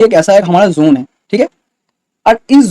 एक ऐसा एक हमारा जोन है, ठीक है। और इस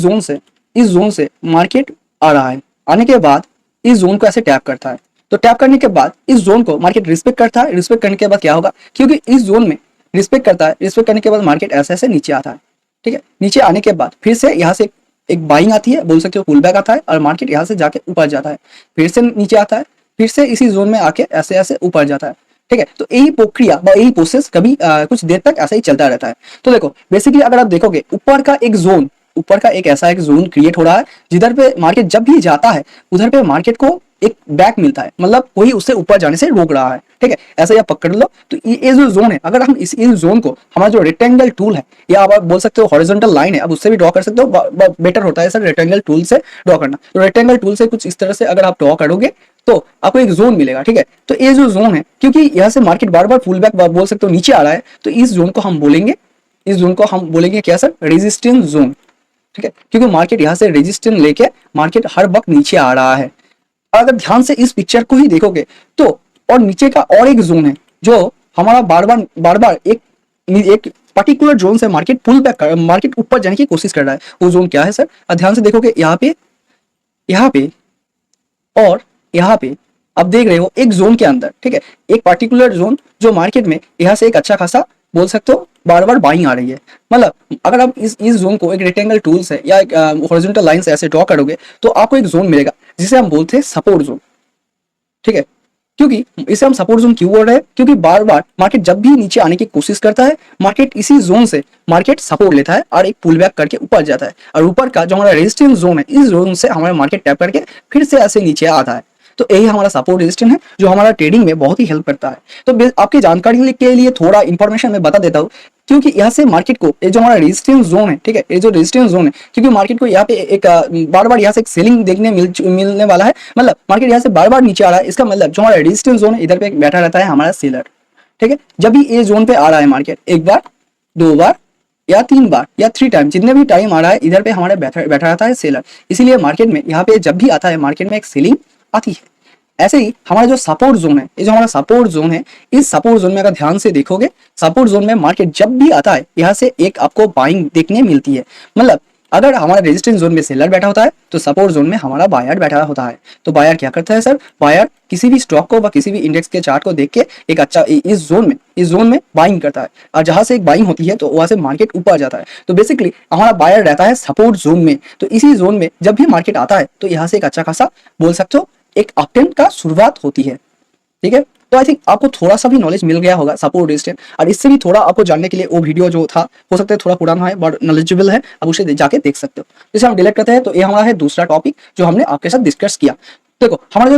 जोन से मार्केट आ रहा है, आने के बाद इस जोन को ऐसे टैप करता है। तो टैप करने के बाद इस जोन को मार्केट रिस्पेक्ट करता है। रिस्पेक्ट करने के बाद क्या होगा, क्योंकि इस जोन में रिस्पेक्ट करता है, रिस्पेक्ट करने के बाद मार्केट ऐसे ऐसे नीचे आता है, ठीक है। नीचे आने के बाद फिर से यहाँ से एक बाइंग आती है, बोल सकते हो पुल बैक आता है, और मार्केट यहाँ से जाके ऊपर जाता है, फिर से नीचे आता है, फिर से इसी जोन में आके ऐसे ऐसे ऊपर जाता है, ठीक है। तो यही प्रक्रिया यही प्रोसेस कभी कुछ देर तक ऐसा ही चलता रहता है। तो देखो बेसिकली अगर आप देखोगे ऊपर का एक ऐसा एक जोन क्रिएट हो रहा है, जिधर पे मार्केट जब भी जाता है उधर पे मार्केट को एक बैक मिलता है, मतलब कोई उससे ऊपर जाने से रोक रहा है, ठीक है। ऐसा आप पकड़ लो। तो ये जो जोन है, अगर हम इस जोन को हमारा जो रेक्टेंगल टूल है, या आप बोल सकते हो हॉरिजॉन्टल लाइन है, अब उससे भी ड्रॉ कर सकते हो, बेटर होता है सर रेक्टेंगल टूल से ड्रॉ करना। तो रेक्टेंगल टूल से कुछ इस तरह से अगर आप ड्रॉ करोगे तो आपको एक जोन मिलेगा, ठीक है। तो ये जो जोन है, क्योंकि यहाँ से मार्केट बार बार फुल बैक बोल सकते हो नीचे आ रहा है, तो इस जोन को हम बोलेंगे क्या सर, रेजिस्टेंस जोन, ठीक है। क्योंकि मार्केट यहाँ से रेजिस्टेंस लेके मार्केट हर वक्त नीचे आ रहा है। अगर ध्यान से इस पिक्चर को ही देखोगे तो और नीचे का और एक जोन है जो हमारा बार बार एक पर्टिकुलर जोन से मार्केट पुल बैक कर, मार्केट ऊपर जाने की कोशिश कर रहा है। वो जोन क्या है सर, ध्यान से देखोगे यहाँ पे और यहाँ पे आप देख रहे हो एक जोन के अंदर, ठीक है, एक पर्टिकुलर जोन जो मार्केट में यहाँ से एक अच्छा खासा बोल सकते हो बार बार बाइंग आ रही है। मतलब अगर आप इस जोन को एक रेक्टेंगल टूल से या एक हॉरिजॉन्टल लाइन से ऐसे ड्रॉ करोगे तो आपको एक जोन मिलेगा जिसे हम बोलते हैं सपोर्ट जोन, ठीक है। क्योंकि इसे हम सपोर्ट जोन क्यों बोल रहे हैं, क्योंकि बार बार मार्केट जब भी नीचे आने की कोशिश करता है, मार्केट इसी जोन से मार्केट सपोर्ट लेता है और एक पुल बैक करके ऊपर जाता है, और ऊपर का जो हमारा रेजिस्टेंस जोन है, इस जोन से हमारा मार्केट टैप करके फिर से ऐसे नीचे आता है। तो यही हमारा सपोर्ट रेजिस्टेंस है जो हमारा ट्रेडिंग में बहुत ही हेल्प करता है। तो आपकी जानकारी के लिए थोड़ा इंफॉर्मेशन मैं बता देता हूँ, क्योंकि यहाँ से मार्केट को ये जो हमारा रेजिस्टेंस जोन है, ठीक है, ये जो रेजिस्टेंस जोन है, क्योंकि मार्केट को यहाँ पे एक बार बार यहाँ से एक सेलिंग देखने मिलने वाला है, मतलब मार्केट यहाँ से बार बार नीचे आ रहा है, इसका मतलब जो हमारा रेजिस्टेंस जोन है इधर पे बैठा रहता है हमारा सेलर, ठीक है। जब भी ये जोन पे आ रहा है मार्केट, एक बार, दो बार या तीन बार या 3 टाइम, जितने भी टाइम आ रहा है इधर पे हमारे बैठा रहता है सेलर। इसीलिए मार्केट में यहाँ पे जब भी आता है मार्केट में एक सेलिंग आती है। ऐसे ही हमारा जो सपोर्ट जोन है, ये जो हमारा सपोर्ट जोन है, इस सपोर्ट जोन में अगर ध्यान से देखोगे, सपोर्ट जोन में मार्केट जब भी आता है यहाँ से एक आपको बाइंग देखने मिलती है। मतलब अगर हमारा रेजिस्टेंस जोन में सेलर बैठा होता है तो सपोर्ट जोन में हमारा बायर बैठा होता है। तो बायर क्या करता है सर, बायर किसी भी स्टॉक को व किसी भी इंडेक्स के चार्ट को देख के एक अच्छा इस जोन में बाइंग करता है, और जहां से एक बाइंग होती है तो वहां से मार्केट ऊपर जाता है। तो बेसिकली हमारा बायर रहता है सपोर्ट जोन में। तो इसी जोन में जब भी मार्केट आता है तो यहाँ से एक अच्छा खासा बोल सकते हो एक अपट्रेंड का शुरुआत होती है, ठीक है। तो आई थिंक आपको थोड़ा सा भी नॉलेज मिल गया होगा सपोर्ट रेजिस्टेंस, और इससे भी थोड़ा आपको जानने के लिए वो वीडियो जो था हो सकता है थोड़ा पुराना है बट नॉलेजेबल है, आप उसे जाके देख सकते हो। जैसे हम डिलीट करते हैं तो ये हमारा है दूसरा टॉपिक जो हमने आपके साथ डिस्कस किया। देखो हमारा जो